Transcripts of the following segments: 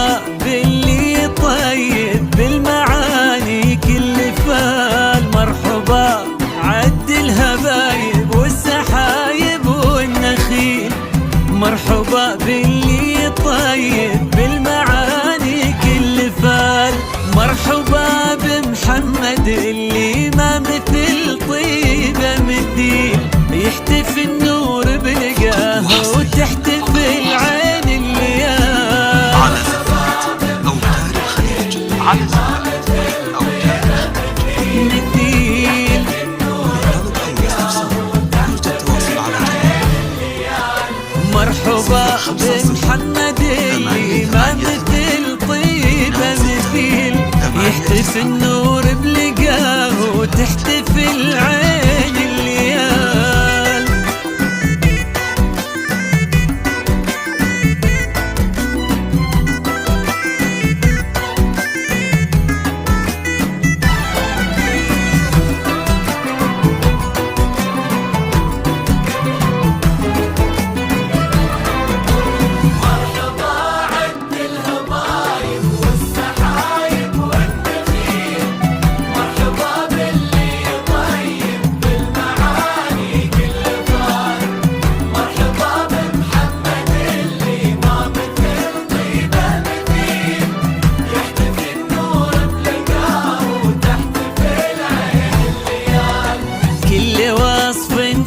مرحبا باللي طيب بالمعاني كل فال، مرحبا عد الهبايب والسحايب والنخيل، مرحبا باللي طيب بالمعاني كل فال، مرحبا بمحمد اللي ما مثل طيبه مثيل، يحتفي النور بلقاه وتحتفي العين الليال. على زفات أوتار الخليج، على زفات أوتار الخليج مثيل. لطلب أي استفسار يرجى التواصل على مرحبا بمحمد اللي ما مثل طيبه مثيل، يحتفي النور بلقاه وتحتفي العين الليال.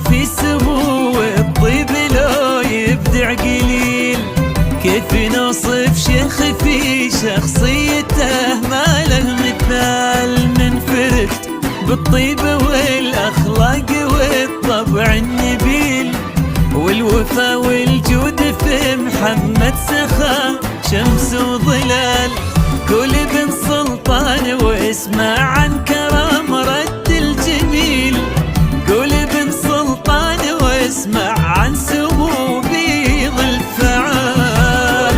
في سمو الطيب لو يبدع قليل، كيف نوصف شيخ في شخصيته ما له مثال، منفرد بالطيب والاخلاق والطبع النبيل، والوفا والجود في محمد سخاء شمس وظلال، كل بن سلطان واسمع عن كرم رد الجميل، قول بن سلطان واسمع عن سمو بيض الفعال،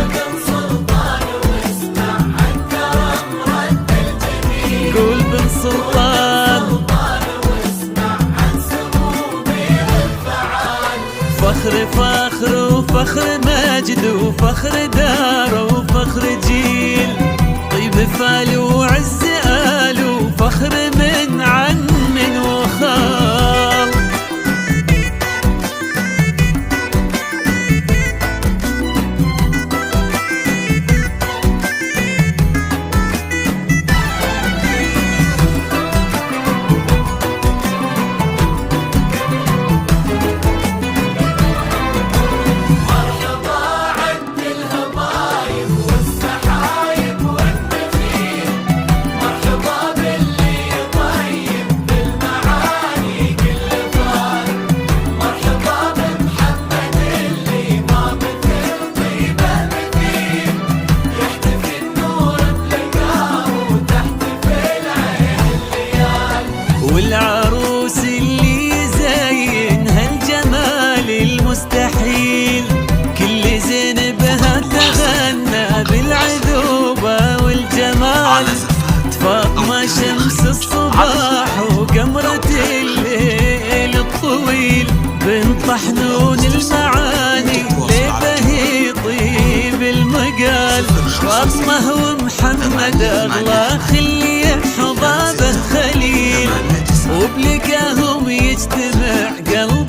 قول بن سلطان واسمع عن سمو بيض الفعال، فخر فخر وفخر مجد وفخر دار وفخر جيل، طيب فال وعز آل وفخر من عم وخال. والعروس اللي زينها الجمال المستحيل، كل زين بها تغنى بالعذوبة والجمال، فاطمة شمس الصباح وقمرة الليل الطويل، بنت طحنون المعاني ليه طيب المقال، فاطمة ومحمد أغلى خلي حضابه خليل، وبلقاهم يجتمع قلب